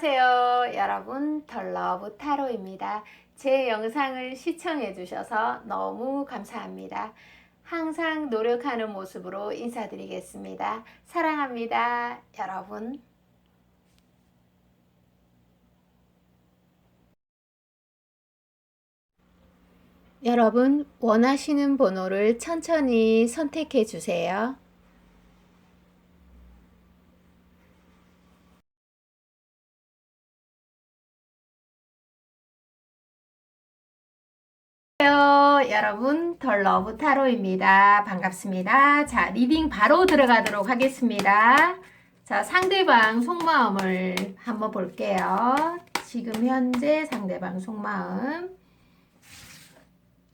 안녕하세요 여러분, 덜러브 타로입니다. 제 영상을 시청해 주셔서 너무 감사합니다. 항상 노력하는 모습으로 인사드리겠습니다. 사랑합니다 여러분. 여러분, 원하시는 번호를 천천히 선택해 주세요. 안녕하세요 여러분, 덜러브 타로입니다. 반갑습니다. 자, 리딩 바로 들어가도록 하겠습니다. 자, 상대방 속마음을 한번 볼게요. 지금 현재 상대방 속마음.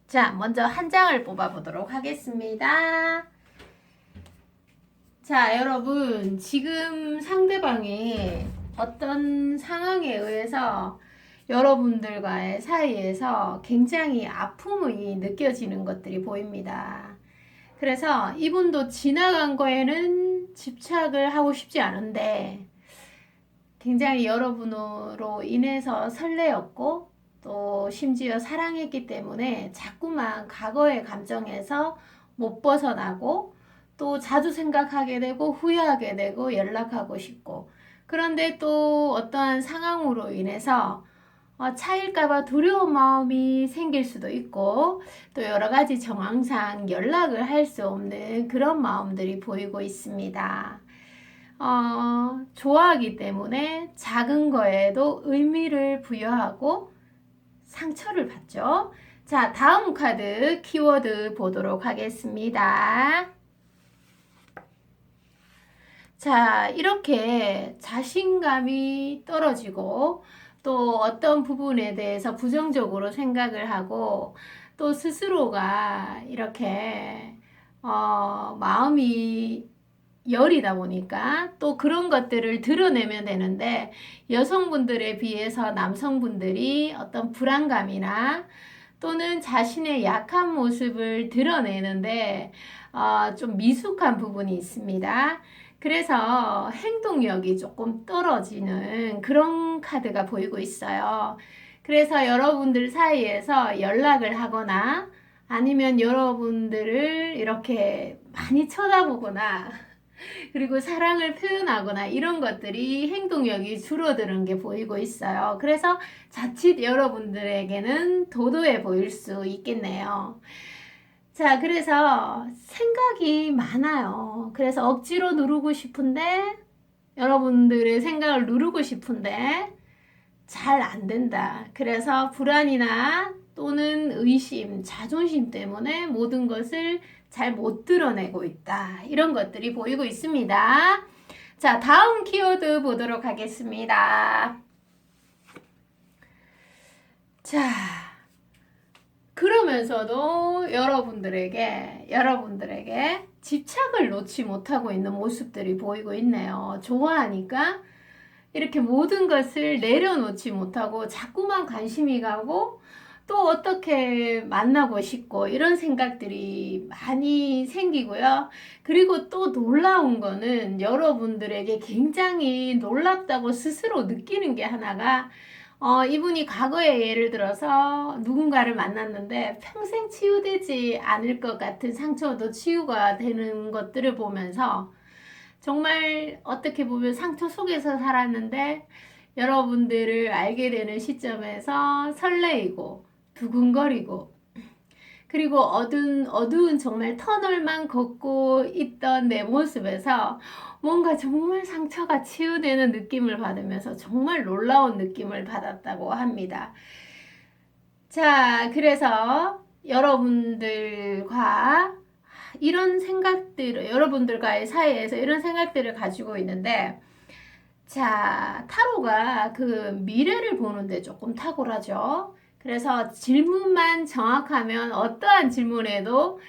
자, 먼저 한 장을 뽑아보도록 하겠습니다. 자, 여러분, 지금 상대방이 어떤 상황에 의해서 여러분들과의 사이에서 굉장히 아픔이 느껴지는 것들이 보입니다. 그래서 이분도 지나간 거에는 집착을 하고 싶지 않은데 굉장히 여러분으로 인해서 설레었고 또 심지어 사랑했기 때문에 자꾸만 과거의 감정에서 못 벗어나고 또 자주 생각하게 되고 후회하게 되고 연락하고 싶고, 그런데 또 어떠한 상황으로 인해서 차일까봐 두려운 마음이 생길 수도 있고 또 여러 가지 정황상 연락을 할 수 없는 그런 마음들이 보이고 있습니다. 좋아하기 때문에 작은 거에도 의미를 부여하고 상처를 받죠. 자, 다음 카드 키워드 보도록 하겠습니다. 자, 이렇게 자신감이 떨어지고 또 어떤 부분에 대해서 부정적으로 생각을 하고 또 스스로가 이렇게 마음이 열이다 보니까 또 그런 것들을 드러내면 되는데, 여성분들에 비해서 남성분들이 어떤 불안감이나 또는 자신의 약한 모습을 드러내는데 좀 미숙한 부분이 있습니다. 그래서 행동력이 조금 떨어지는 그런 카드가 보이고 있어요. 그래서 여러분들 사이에서 연락을 하거나 아니면 여러분들을 이렇게 많이 쳐다보거나 그리고 사랑을 표현하거나 이런 것들이 행동력이 줄어드는 게 보이고 있어요. 그래서 자칫 여러분들에게는 도도해 보일 수 있겠네요. 자, 그래서 생각이 많아요. 그래서 억지로 누르고 싶은데, 여러분들의 생각을 누르고 싶은데 잘 안 된다. 그래서 불안이나 또는 의심, 자존심 때문에 모든 것을 잘 못 드러내고 있다. 이런 것들이 보이고 있습니다. 자, 다음 키워드 보도록 하겠습니다. 자, 그러면서도 여러분들에게 집착을 놓지 못하고 있는 모습들이 보이고 있네요. 좋아하니까 이렇게 모든 것을 내려놓지 못하고 자꾸만 관심이 가고 또 어떻게 만나고 싶고 이런 생각들이 많이 생기고요. 그리고 또 놀라운 거는 여러분들에게 굉장히 놀랍다고 스스로 느끼는 게 하나가, 이분이 과거에 예를 들어서 누군가를 만났는데 평생 치유되지 않을 것 같은 상처도 치유가 되는 것들을 보면서 정말 어떻게 보면 상처 속에서 살았는데 여러분들을 알게 되는 시점에서 설레이고 두근거리고, 그리고 어두운 정말 터널만 걷고 있던 내 모습에서 뭔가 정말 상처가 치유되는 느낌을 받으면서 정말 놀라운 느낌을 받았다고 합니다. 자, 그래서 여러분들과의 사이에서 이런 생각들을 가지고 있는데, 자, 타로가 그 미래를 보는데 조금 탁월하죠. 그래서 질문만 정확하면 어떠한 질문에도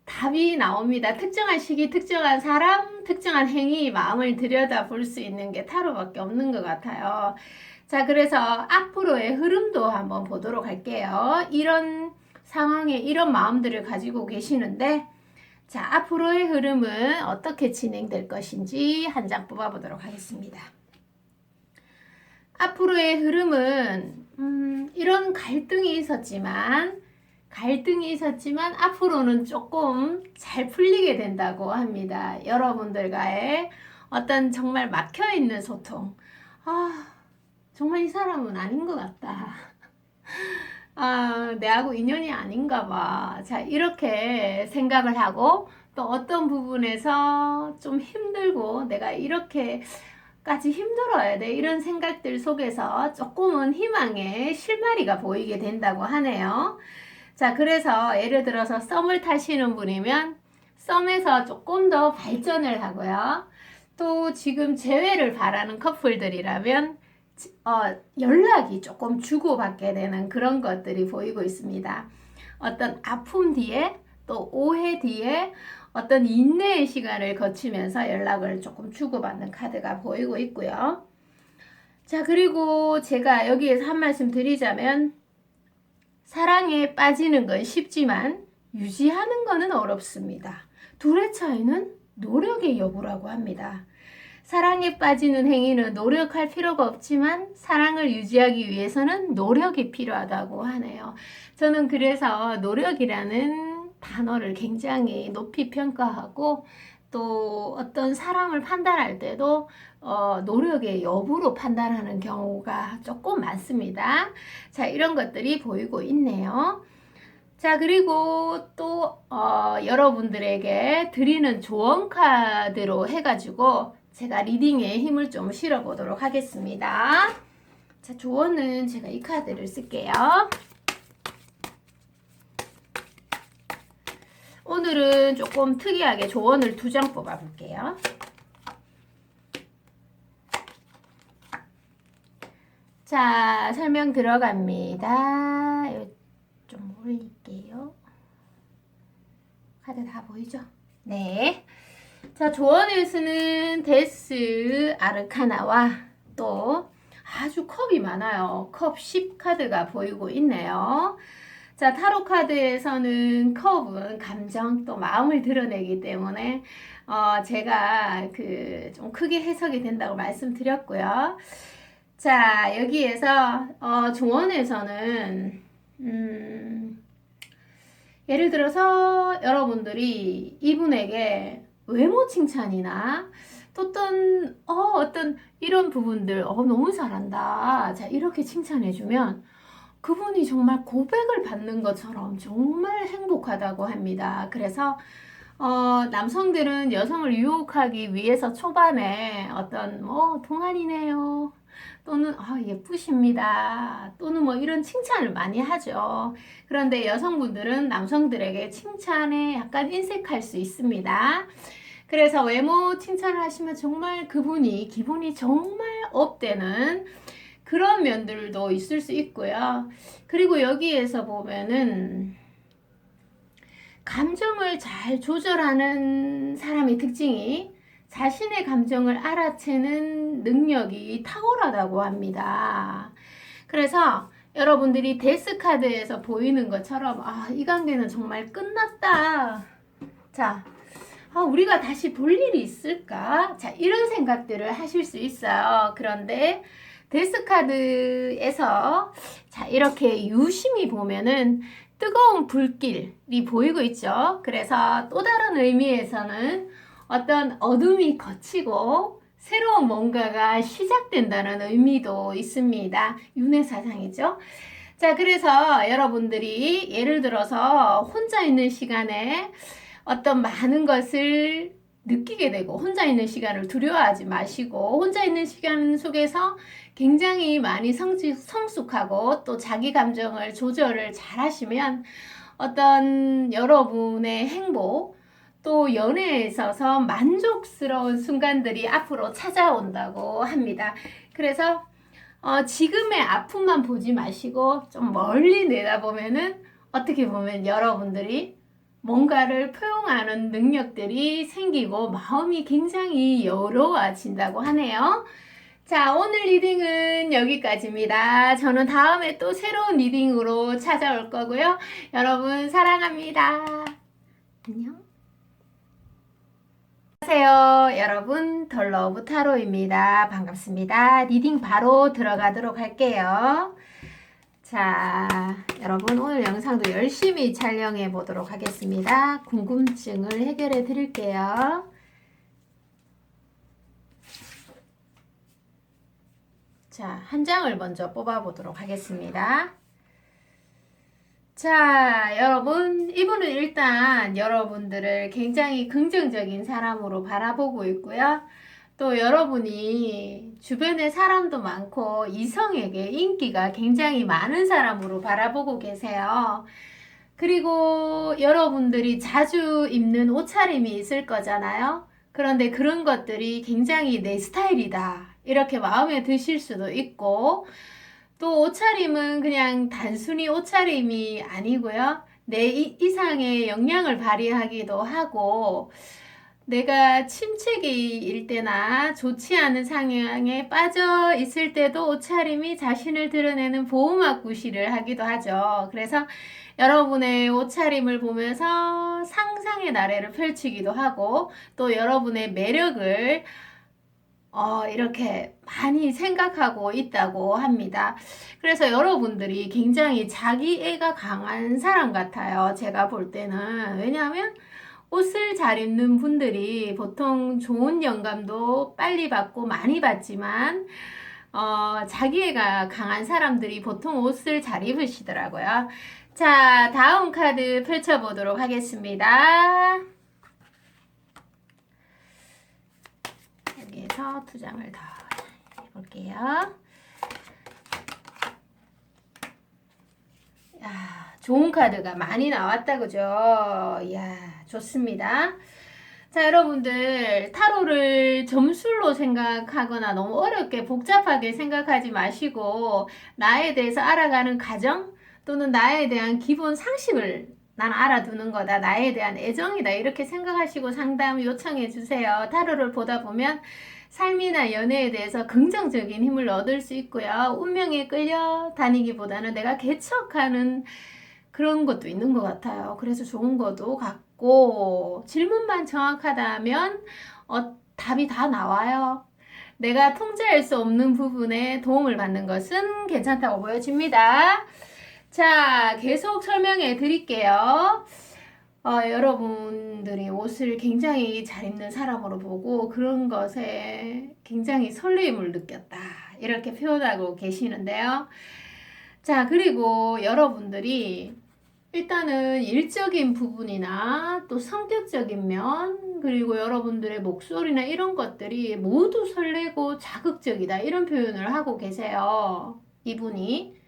답이 나옵니다. 특정한 시기, 특정한 사람, 특정한 행위, 마음을 들여다 볼 수 있는 게 타로밖에 없는 것 같아요. 자, 그래서 앞으로의 흐름도 한번 보도록 할게요. 이런 상황에 이런 마음들을 가지고 계시는데, 자, 앞으로의 흐름은 어떻게 진행될 것인지 한 장 뽑아보도록 하겠습니다. 앞으로의 흐름은 이런 갈등이 있었지만 앞으로는 조금 잘 풀리게 된다고 합니다. 여러분들과의 어떤 정말 막혀있는 소통. 정말 이 사람은 아닌 것 같다. 내하고 인연이 아닌가 봐. 자, 이렇게 생각을 하고 또 어떤 부분에서 좀 힘들고 내가 이렇게까지 힘들어야 돼. 이런 생각들 속에서 조금은 희망의 실마리가 보이게 된다고 하네요. 자, 그래서 예를 들어서 썸을 타시는 분이면 썸에서 조금 더 발전을 하고요. 또 지금 재회를 바라는 커플들이라면 연락이 조금 주고받게 되는 그런 것들이 보이고 있습니다. 어떤 아픔 뒤에 또 오해 뒤에 어떤 인내의 시간을 거치면서 연락을 조금 주고받는 카드가 보이고 있고요. 자, 그리고 제가 여기에서 한 말씀 드리자면 사랑에 빠지는 건 쉽지만 유지하는 것은 어렵습니다. 둘의 차이는 노력의 여부라고 합니다. 사랑에 빠지는 행위는 노력할 필요가 없지만 사랑을 유지하기 위해서는 노력이 필요하다고 하네요. 저는 그래서 노력이라는 단어를 굉장히 높이 평가하고 또 어떤 사람을 판단할 때도 노력의 여부로 판단하는 경우가 조금 많습니다. 자, 이런 것들이 보이고 있네요. 자, 그리고 또 여러분들에게 드리는 조언 카드로 해가지고 제가 리딩에 힘을 좀 실어 보도록 하겠습니다. 자, 조언은 제가 이 카드를 쓸게요. 오늘은 조금 특이하게 조언을 2장 뽑아 볼게요. 자, 설명 들어갑니다. 좀 올릴게요. 카드 다 보이죠? 네. 자, 조언을 쓰는 데스 아르카나와 또 아주 컵이 많아요. 컵 10 카드가 보이고 있네요. 자, 타로 카드에서는 컵은 감정 또 마음을 드러내기 때문에 제가 좀 크게 해석이 된다고 말씀드렸고요. 자, 여기에서 조언에서는 예를 들어서 여러분들이 이분에게 외모 칭찬이나 또 어떤 이런 부분들 너무 잘한다. 자, 이렇게 칭찬해주면 그분이 정말 고백을 받는 것처럼 정말 행복하다고 합니다. 그래서 남성들은 여성을 유혹하기 위해서 초반에 어떤 동안이네요. 또는 예쁘십니다. 또는 이런 칭찬을 많이 하죠. 그런데 여성분들은 남성들에게 칭찬에 약간 인색할 수 있습니다. 그래서 외모 칭찬을 하시면 정말 그분이 기분이 정말 업되는 그런 면들도 있을 수 있고요. 그리고 여기에서 보면은 감정을 잘 조절하는 사람의 특징이 자신의 감정을 알아채는 능력이 탁월하다고 합니다. 그래서 여러분들이 데스 카드에서 보이는 것처럼 이 관계는 정말 끝났다. 자, 우리가 다시 볼 일이 있을까? 자, 이런 생각들을 하실 수 있어요. 그런데 데스 카드에서 자, 이렇게 유심히 보면은 뜨거운 불길이 보이고 있죠. 그래서 또 다른 의미에서는 어떤 어둠이 걷히고 새로운 뭔가가 시작된다는 의미도 있습니다. 윤회 사상이죠. 자, 그래서 여러분들이 예를 들어서 혼자 있는 시간에 어떤 많은 것을 느끼게 되고 혼자 있는 시간을 두려워하지 마시고 혼자 있는 시간 속에서 굉장히 많이 성숙하고 또 자기 감정을 조절을 잘 하시면 어떤 여러분의 행복 또 연애에 있어서 만족스러운 순간들이 앞으로 찾아온다고 합니다. 그래서 지금의 아픔만 보지 마시고 좀 멀리 내다보면은 어떻게 보면 여러분들이 뭔가를 표현하는 능력들이 생기고 마음이 굉장히 여유로워진다고 하네요. 자, 오늘 리딩은 여기까지입니다. 저는 다음에 또 새로운 리딩으로 찾아올 거고요. 여러분 사랑합니다. 안녕. 안녕하세요, 여러분. 덜러브 타로입니다. 반갑습니다. 리딩 바로 들어가도록 할게요. 자, 여러분, 오늘 영상도 열심히 촬영해 보도록 하겠습니다. 궁금증을 해결해 드릴게요. 자, 한 장을 먼저 뽑아 보도록 하겠습니다. 자, 여러분, 이분은 일단 여러분들을 굉장히 긍정적인 사람으로 바라보고 있고요. 또 여러분이 주변에 사람도 많고 이성에게 인기가 굉장히 많은 사람으로 바라보고 계세요. 그리고 여러분들이 자주 입는 옷차림이 있을 거잖아요. 그런데 그런 것들이 굉장히 내 스타일이다, 이렇게 마음에 드실 수도 있고, 또 옷차림은 그냥 단순히 옷차림이 아니고요. 내 이상의 역량을 발휘하기도 하고, 내가 침체기일 때나 좋지 않은 상황에 빠져 있을 때도 옷차림이 자신을 드러내는 보호막 구실을 하기도 하죠. 그래서 여러분의 옷차림을 보면서 상상의 나래를 펼치기도 하고, 또 여러분의 매력을 이렇게 많이 생각하고 있다고 합니다. 그래서 여러분들이 굉장히 자기애가 강한 사람 같아요. 제가 볼 때는. 왜냐하면 옷을 잘 입는 분들이 보통 좋은 영감도 빨리 받고 많이 받지만, 자기애가 강한 사람들이 보통 옷을 잘 입으시더라고요. 자, 다음 카드 펼쳐보도록 하겠습니다. 여기에서 두 장을 더 해볼게요. 야, 좋은 카드가 많이 나왔다, 그죠? 이야, 좋습니다. 자, 여러분들, 타로를 점술로 생각하거나 너무 어렵게 복잡하게 생각하지 마시고, 나에 대해서 알아가는 과정 또는 나에 대한 기본 상식을 난 알아두는 거다, 나에 대한 애정이다, 이렇게 생각하시고 상담 요청해 주세요. 타로를 보다 보면 삶이나 연애에 대해서 긍정적인 힘을 얻을 수 있고요. 운명에 끌려다니기보다는 내가 개척하는 그런 것도 있는 것 같아요. 그래서 좋은 것도 같고, 질문만 정확하다면 답이 다 나와요. 내가 통제할 수 없는 부분에 도움을 받는 것은 괜찮다고 보여집니다. 자, 계속 설명해 드릴게요. 여러분들이 옷을 굉장히 잘 입는 사람으로 보고 그런 것에 굉장히 설레임을 느꼈다, 이렇게 표현하고 계시는데요. 자, 그리고 여러분들이 일단은 일적인 부분이나 또 성격적인 면, 그리고 여러분들의 목소리나 이런 것들이 모두 설레고 자극적이다, 이런 표현을 하고 계세요, 이분이.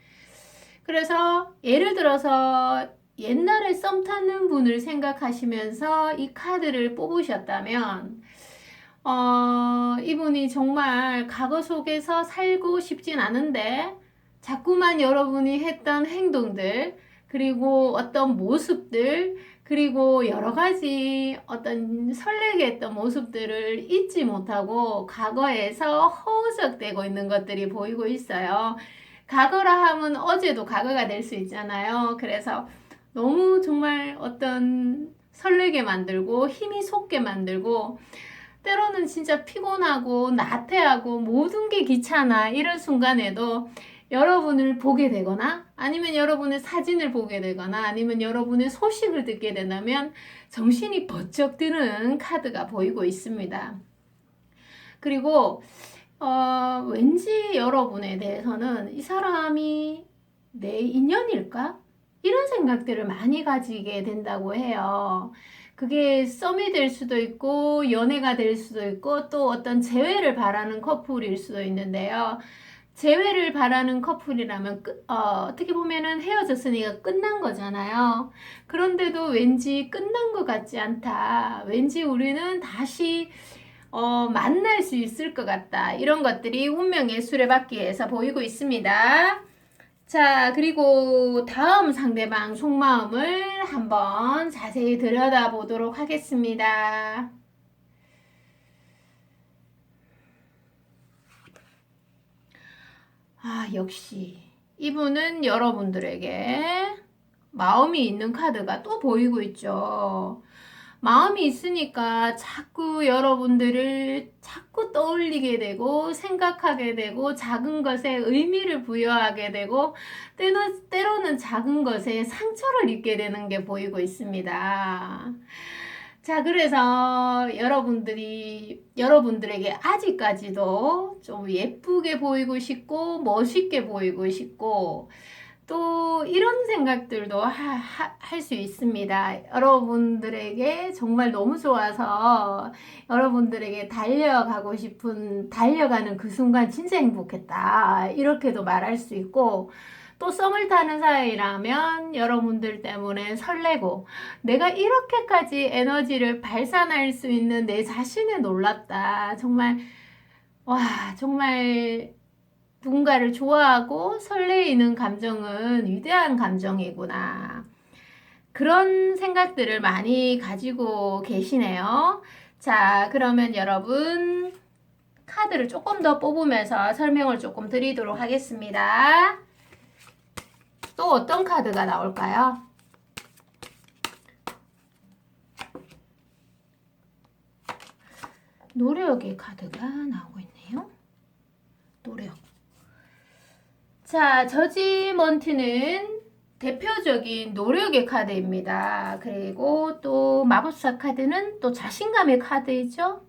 그래서 예를 들어서 옛날에 썸 타는 분을 생각하시면서 이 카드를 뽑으셨다면, 이분이 정말 과거 속에서 살고 싶진 않은데 자꾸만 여러분이 했던 행동들, 그리고 어떤 모습들, 그리고 여러 가지 어떤 설레게 했던 모습들을 잊지 못하고 과거에서 허우적대고 있는 것들이 보이고 있어요. 과거라 하면 어제도 과거가 될 수 있잖아요. 그래서 너무 정말 어떤 설레게 만들고 힘이 솟게 만들고, 때로는 진짜 피곤하고 나태하고 모든 게 귀찮아, 이런 순간에도 여러분을 보게 되거나 아니면 여러분의 사진을 보게 되거나 아니면 여러분의 소식을 듣게 된다면 정신이 번쩍 드는 카드가 보이고 있습니다. 그리고 왠지 여러분에 대해서는 이 사람이 내 인연일까? 이런 생각들을 많이 가지게 된다고 해요. 그게 썸이 될 수도 있고 연애가 될 수도 있고 또 어떤 재회를 바라는 커플일 수도 있는데요. 재회를 바라는 커플이라면 어떻게 보면은 헤어졌으니까 끝난 거잖아요. 그런데도 왠지 끝난 것 같지 않다, 왠지 우리는 다시 만날 수 있을 것 같다, 이런 것들이 운명의 수레바퀴에서 보이고 있습니다. 자, 그리고 다음 상대방 속마음을 한번 자세히 들여다보도록 하겠습니다. 역시 이분은 여러분들에게 마음이 있는 카드가 또 보이고 있죠. 마음이 있으니까 자꾸 여러분들을 자꾸 떠올리게 되고 생각하게 되고 작은 것에 의미를 부여하게 되고 때로는 작은 것에 상처를 입게 되는 게 보이고 있습니다. 자, 그래서 여러분들에게 아직까지도 좀 예쁘게 보이고 싶고 멋있게 보이고 싶고 또 이런 생각들도 할 수 있습니다. 여러분들에게 정말 너무 좋아서 여러분들에게 달려가는 그 순간 진짜 행복했다. 이렇게도 말할 수 있고, 또 썸을 타는 사이라면 여러분들 때문에 설레고, 내가 이렇게까지 에너지를 발산할 수 있는 내 자신에 놀랍다. 정말, 와, 정말 누군가를 좋아하고 설레이는 감정은 위대한 감정이구나. 그런 생각들을 많이 가지고 계시네요. 자, 그러면 여러분 카드를 조금 더 뽑으면서 설명을 조금 드리도록 하겠습니다. 또 어떤 카드가 나올까요? 노력의 카드가 나오고 있네요. 노력. 자, 저지먼트는 대표적인 노력의 카드입니다. 그리고 또 마법사 카드는 또 자신감의 카드이죠.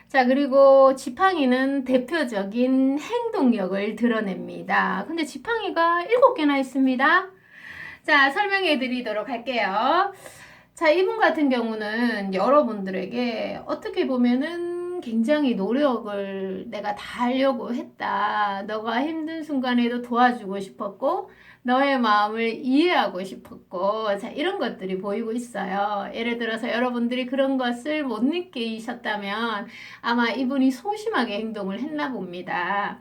자, 그리고 지팡이는 대표적인 행동력을 드러냅니다. 근데 지팡이가 7개나 있습니다. 자, 설명해 드리도록 할게요. 자, 이분 같은 경우는 여러분들에게 어떻게 보면은 굉장히 노력을 내가 다 하려고 했다. 너가 힘든 순간에도 도와주고 싶었고, 너의 마음을 이해하고 싶었고, 자, 이런 것들이 보이고 있어요. 예를 들어서 여러분들이 그런 것을 못 느끼셨다면 아마 이분이 소심하게 행동을 했나 봅니다.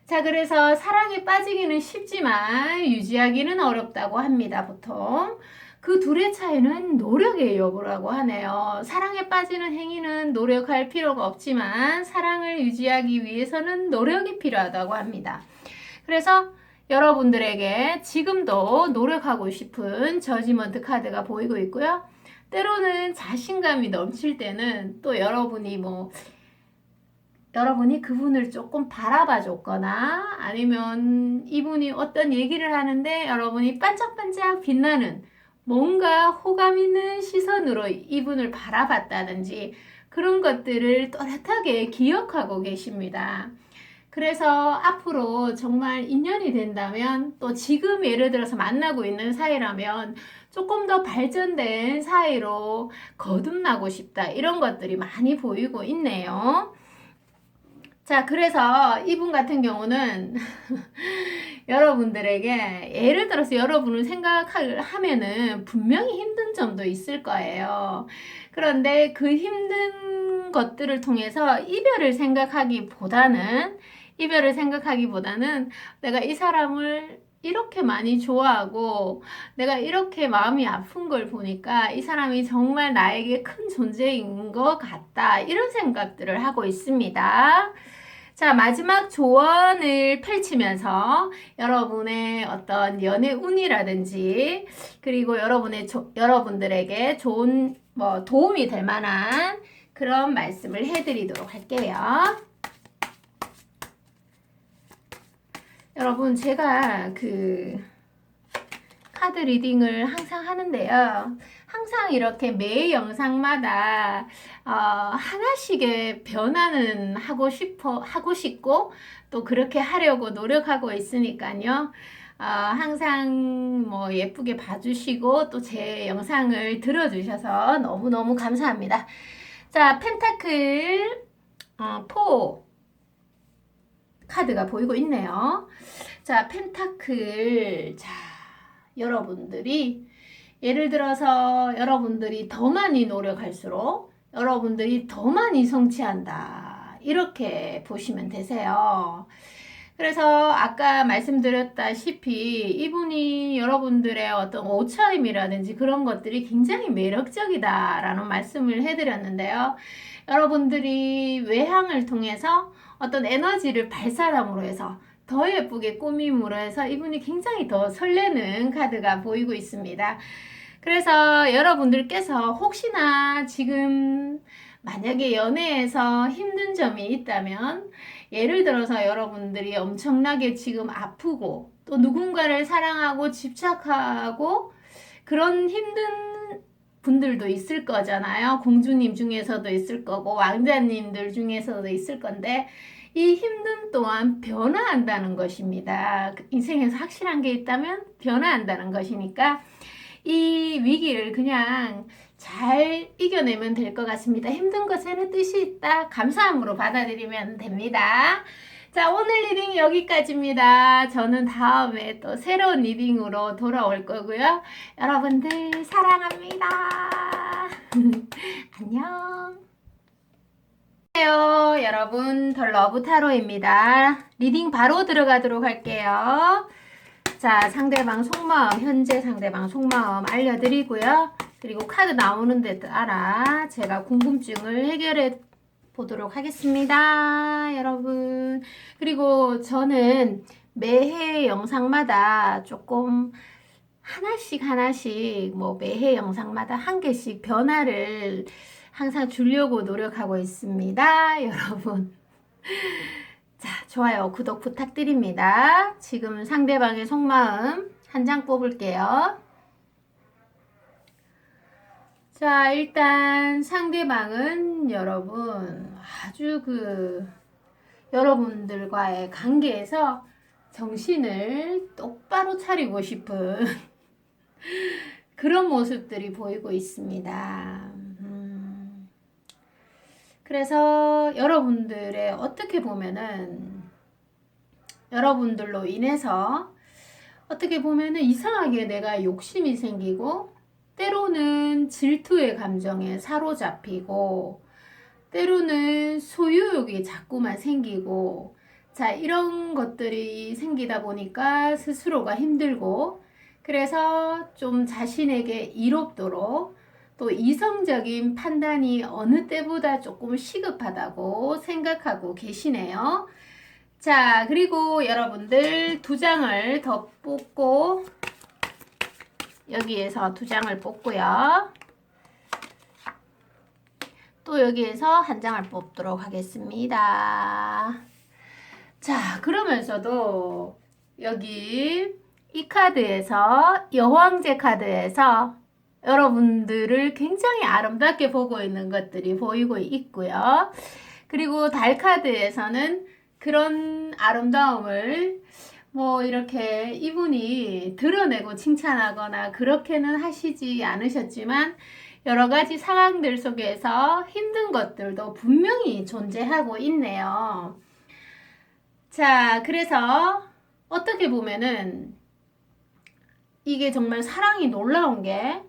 자, 그래서 사랑에 빠지기는 쉽지만 유지하기는 어렵다고 합니다, 보통. 그 둘의 차이는 노력의 여부라고 하네요. 사랑에 빠지는 행위는 노력할 필요가 없지만 사랑을 유지하기 위해서는 노력이 필요하다고 합니다. 그래서 여러분들에게 지금도 노력하고 싶은 저지먼트 카드가 보이고 있고요. 때로는 자신감이 넘칠 때는 또 여러분이 그분을 조금 바라봐 줬거나 아니면 이분이 어떤 얘기를 하는데 여러분이 반짝반짝 빛나는 뭔가 호감 있는 시선으로 이분을 바라봤다든지 그런 것들을 또렷하게 기억하고 계십니다. 그래서 앞으로 정말 인연이 된다면 또 지금 예를 들어서 만나고 있는 사이라면 조금 더 발전된 사이로 거듭나고 싶다. 이런 것들이 많이 보이고 있네요. 자, 그래서 이분 같은 경우는 여러분들에게 예를 들어서 여러분을 생각하면은 분명히 힘든 점도 있을 거예요. 그런데 그 힘든 것들을 통해서 이별을 생각하기보다는 내가 이 사람을 이렇게 많이 좋아하고 내가 이렇게 마음이 아픈 걸 보니까 이 사람이 정말 나에게 큰 존재인 것 같다. 이런 생각들을 하고 있습니다. 자, 마지막 조언을 펼치면서 여러분의 어떤 연애 운이라든지 그리고 여러분들에게 좋은 도움이 될 만한 그런 말씀을 해드리도록 할게요. 여러분, 제가 카드 리딩을 항상 하는데요. 항상 이렇게 매 영상마다 하나씩의 변화는 하고 싶고 또 그렇게 하려고 노력하고 있으니까요. 항상 예쁘게 봐주시고 또 제 영상을 들어주셔서 너무너무 감사합니다. 자, 펜타클 4 카드가 보이고 있네요. 자, 펜타클. 자, 여러분들이 예를 들어서 여러분들이 더 많이 노력할수록 여러분들이 더 많이 성취한다. 이렇게 보시면 되세요. 그래서 아까 말씀드렸다시피 이분이 여러분들의 어떤 옷차림이라든지 그런 것들이 굉장히 매력적이다라는 말씀을 해드렸는데요. 여러분들이 외향을 통해서 어떤 에너지를 발산함으로 해서 더 예쁘게 꾸밈으로 해서 이분이 굉장히 더 설레는 카드가 보이고 있습니다. 그래서 여러분들께서 혹시나 지금 만약에 연애에서 힘든 점이 있다면, 예를 들어서 여러분들이 엄청나게 지금 아프고 또 누군가를 사랑하고 집착하고 그런 힘든 분들도 있을 거잖아요. 공주님 중에서도 있을 거고 왕자님들 중에서도 있을 건데, 이 힘듦 또한 변화한다는 것입니다. 인생에서 확실한 게 있다면 변화한다는 것이니까 이 위기를 그냥 잘 이겨내면 될 것 같습니다. 힘든 것에는 뜻이 있다. 감사함으로 받아들이면 됩니다. 자, 오늘 리딩 여기까지입니다. 저는 다음에 또 새로운 리딩으로 돌아올 거고요. 여러분들 사랑합니다. 안녕. 안녕하세요. 여러분, 더 러브 타로입니다. 리딩 바로 들어가도록 할게요. 자, 상대방 속마음, 현재 상대방 속마음 알려드리고요. 그리고 카드 나오는 데 따라 제가 궁금증을 해결해 보도록 하겠습니다. 여러분. 그리고 저는 매해 영상마다 조금 하나씩 뭐 매해 영상마다 한 개씩 변화를 항상 주려고 노력하고 있습니다. 여러분. 자, 좋아요, 구독 부탁드립니다. 지금 상대방의 속마음 한 장 뽑을게요. 자, 일단 상대방은 여러분 아주 여러분들과의 관계에서 정신을 똑바로 차리고 싶은 그런 모습들이 보이고 있습니다. 그래서 여러분들의 어떻게 보면은 여러분들로 인해서 어떻게 보면은 이상하게 내가 욕심이 생기고 때로는 질투의 감정에 사로잡히고 때로는 소유욕이 자꾸만 생기고 자 이런 것들이 생기다 보니까 스스로가 힘들고 그래서 좀 자신에게 이롭도록 또 이성적인 판단이 어느 때보다 조금 시급하다고 생각하고 계시네요. 자, 그리고 여러분들 두 장을 더 뽑고 여기에서 두 장을 뽑고요. 또 여기에서 한 장을 뽑도록 하겠습니다. 자, 그러면서도 여기 이 카드에서 여왕제 카드에서 여러분들을 굉장히 아름답게 보고 있는 것들이 보이고 있고요. 그리고 달 카드에서는 그런 아름다움을 뭐 이렇게 이분이 드러내고 칭찬하거나 그렇게는 하시지 않으셨지만 여러 가지 상황들 속에서 힘든 것들도 분명히 존재하고 있네요. 자, 그래서 어떻게 보면은 이게 정말 사랑이 놀라운 게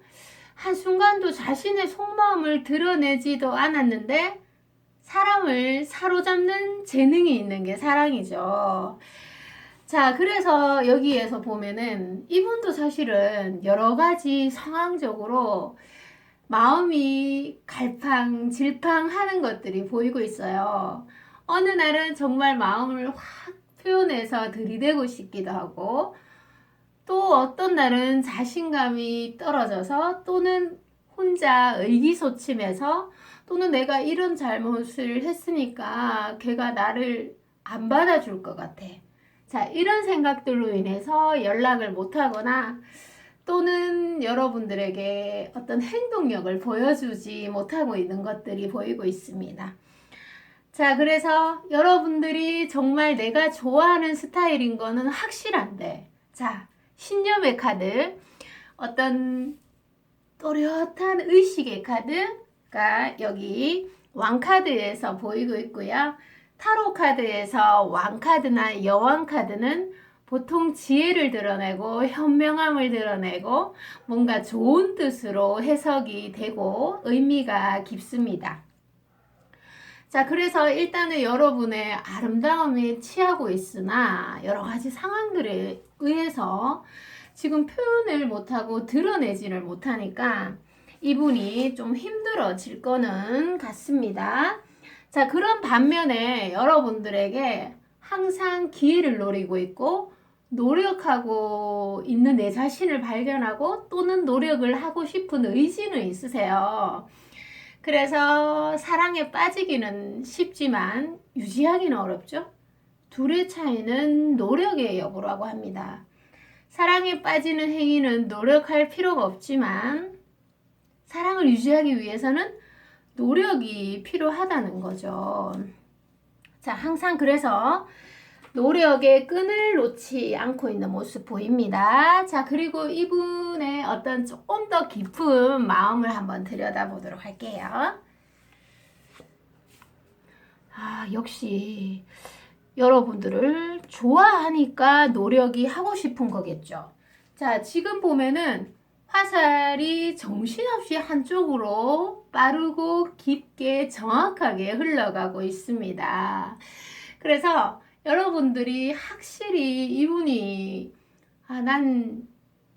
한순간도 자신의 속마음을 드러내지도 않았는데 사람을 사로잡는 재능이 있는 게 사랑이죠. 자, 그래서 여기에서 보면은 이분도 사실은 여러 가지 상황적으로 마음이 갈팡질팡 하는 것들이 보이고 있어요. 어느 날은 정말 마음을 확 표현해서 들이대고 싶기도 하고 또 어떤 날은 자신감이 떨어져서 또는 혼자 의기소침해서 또는 내가 이런 잘못을 했으니까 걔가 나를 안 받아줄 것 같아. 자, 이런 생각들로 인해서 연락을 못하거나 또는 여러분들에게 어떤 행동력을 보여주지 못하고 있는 것들이 보이고 있습니다. 자, 그래서 여러분들이 정말 내가 좋아하는 스타일인 거는 확실한데, 자, 신념의 카드, 어떤 또렷한 의식의 카드가 여기 왕카드에서 보이고 있고요. 타로 카드에서 왕카드나 여왕 카드는 보통 지혜를 드러내고 현명함을 드러내고 뭔가 좋은 뜻으로 해석이 되고 의미가 깊습니다. 자, 그래서 일단은 여러분의 아름다움에 취하고 있으나 여러 가지 상황들에 의해서 지금 표현을 못하고 드러내지를 못하니까 이분이 좀 힘들어질 거는 같습니다. 자, 그런 반면에 여러분들에게 항상 기회를 노리고 있고 노력하고 있는 내 자신을 발견하고 또는 노력을 하고 싶은 의지는 있으세요. 그래서 사랑에 빠지기는 쉽지만 유지하기는 어렵죠. 둘의 차이는 노력의 여부라고 합니다. 사랑에 빠지는 행위는 노력할 필요가 없지만 사랑을 유지하기 위해서는 노력이 필요하다는 거죠. 자, 항상 그래서 노력의 끈을 놓지 않고 있는 모습 보입니다. 자, 그리고 이분의 어떤 조금 더 깊은 마음을 한번 들여다보도록 할게요. 역시 여러분들을 좋아하니까 노력이 하고 싶은 거겠죠. 자, 지금 보면은 화살이 정신없이 한쪽으로 빠르고 깊게 정확하게 흘러가고 있습니다. 그래서 여러분들이 확실히 이분이 난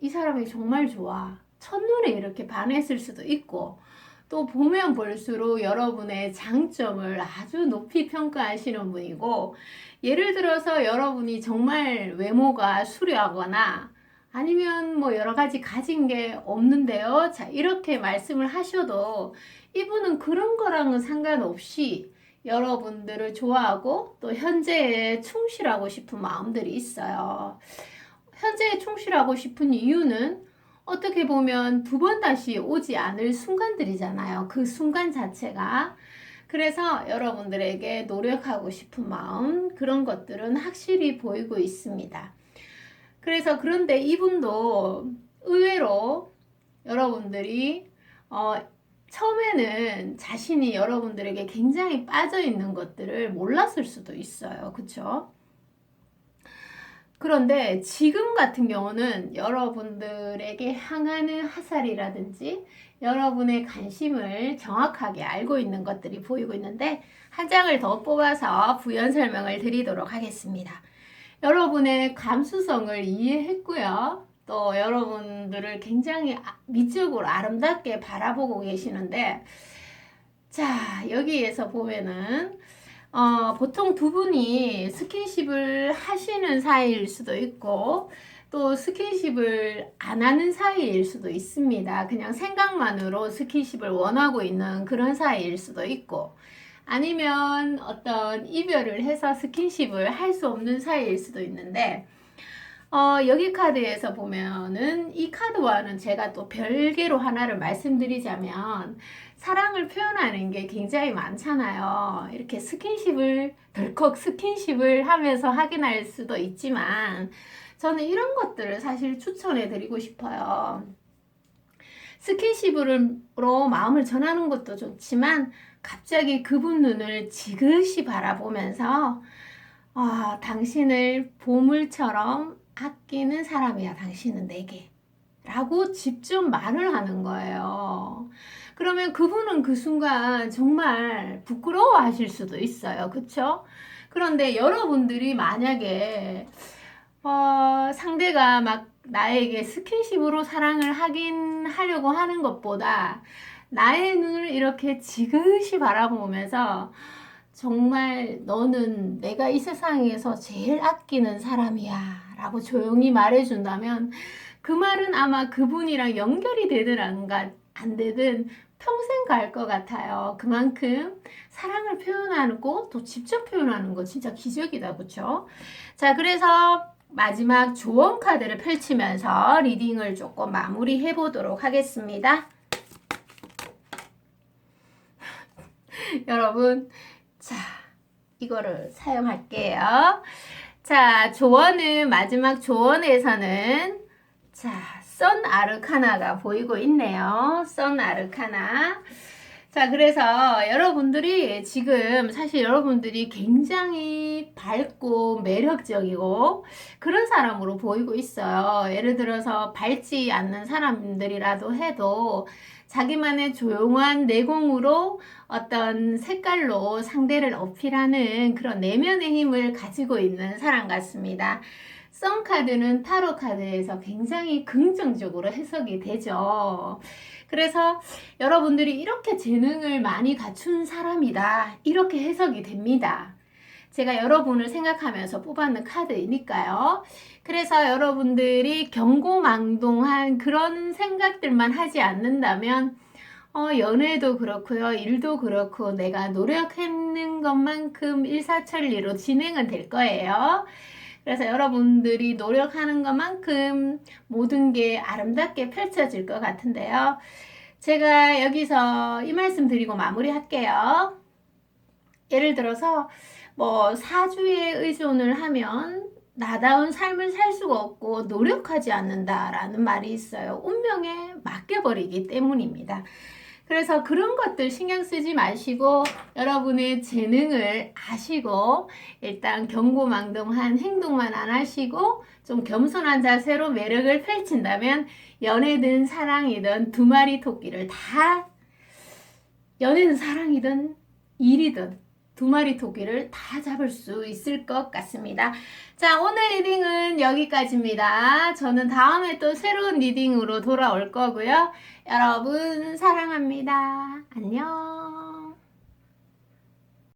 이 사람이 정말 좋아. 첫눈에 이렇게 반했을 수도 있고 또 보면 볼수록 여러분의 장점을 아주 높이 평가하시는 분이고 예를 들어서 여러분이 정말 외모가 수려하거나 아니면 뭐 여러 가지 가진 게 없는데요. 자, 이렇게 말씀을 하셔도 이분은 그런 거랑은 상관없이 여러분들을 좋아하고 또 현재에 충실하고 싶은 마음들이 있어요. 현재에 충실하고 싶은 이유는 어떻게 보면 두 번 다시 오지 않을 순간들이잖아요. 그 순간 자체가. 그래서 여러분들에게 노력하고 싶은 마음, 그런 것들은 확실히 보이고 있습니다. 그래서 그런데 이분도 의외로 여러분들이 처음에는 자신이 여러분들에게 굉장히 빠져 있는 것들을 몰랐을 수도 있어요. 그쵸? 그런데 지금 같은 경우는 여러분들에게 향하는 화살이라든지 여러분의 관심을 정확하게 알고 있는 것들이 보이고 있는데 한 장을 더 뽑아서 부연 설명을 드리도록 하겠습니다. 여러분의 감수성을 이해했고요. 또 여러분들을 굉장히 미적으로 아름답게 바라보고 계시는데 자, 여기에서 보면은 보통 두 분이 스킨십을 하시는 사이일 수도 있고 또 스킨십을 안 하는 사이일 수도 있습니다. 그냥 생각만으로 스킨십을 원하고 있는 그런 사이일 수도 있고 아니면 어떤 이별을 해서 스킨십을 할 수 없는 사이일 수도 있는데 여기 카드에서 보면은 이 카드와는 제가 또 별개로 하나를 말씀드리자면 사랑을 표현하는 게 굉장히 많잖아요. 이렇게 스킨십을 덜컥 스킨십을 하면서 확인할 수도 있지만 저는 이런 것들을 사실 추천해 드리고 싶어요. 스킨십으로 마음을 전하는 것도 좋지만 갑자기 그분 눈을 지그시 바라보면서 당신을 보물처럼 아끼는 사람이야 당신은 내게 라고 직접 말을 하는 거예요. 그러면 그분은 그 순간 정말 부끄러워 하실 수도 있어요. 그쵸? 그런데 여러분들이 만약에 상대가 막 나에게 스킨십으로 사랑을 하려고 하는 것보다 나의 눈을 이렇게 지그시 바라보면서 정말 너는 내가 이 세상에서 제일 아끼는 사람이야 라고 조용히 말해준다면 그 말은 아마 그분이랑 연결이 되든 안 되든 평생 갈 것 같아요. 그만큼 사랑을 표현하고 또 직접 표현하는 거 진짜 기적이다. 그쵸? 자, 그래서 마지막 조언 카드를 펼치면서 리딩을 조금 마무리해 보도록 하겠습니다. 여러분, 자, 이거를 사용할게요. 자, 조언은 마지막 조언에서는 자, 선 아르카나가 보이고 있네요. 선 아르카나. 자, 그래서 여러분들이 지금 사실 여러분들이 굉장히 밝고 매력적이고 그런 사람으로 보이고 있어요. 예를 들어서 밝지 않는 사람들이라도 해도 자기만의 조용한 내공으로 어떤 색깔로 상대를 어필하는 그런 내면의 힘을 가지고 있는 사람 같습니다. 선 카드는 타로 카드에서 굉장히 긍정적으로 해석이 되죠. 그래서 여러분들이 이렇게 재능을 많이 갖춘 사람이다. 이렇게 해석이 됩니다. 제가 여러분을 생각하면서 뽑았는 카드이니까요. 그래서 여러분들이 경고망동한 그런 생각들만 하지 않는다면 연애도 그렇고요. 일도 그렇고 내가 노력했는 것만큼 일사천리로 진행은 될 거예요. 그래서 여러분들이 노력하는 것만큼 모든 게 아름답게 펼쳐질 것 같은데요. 제가 여기서 이 말씀 드리고 마무리할게요. 예를 들어서 뭐 사주에 의존을 하면 나다운 삶을 살 수가 없고 노력하지 않는다라는 말이 있어요. 운명에 맡겨버리기 때문입니다. 그래서 그런 것들 신경 쓰지 마시고 여러분의 재능을 아시고 일단 경고망동한 행동만 안 하시고 좀 겸손한 자세로 매력을 펼친다면 연애든 사랑이든 두 마리 토끼를 다 연애든 사랑이든 일이든 두 마리 토끼를 다 잡을 수 있을 것 같습니다. 자, 오늘 리딩은 여기까지입니다. 저는 다음에 또 새로운 리딩으로 돌아올 거고요. 여러분 사랑합니다. 안녕.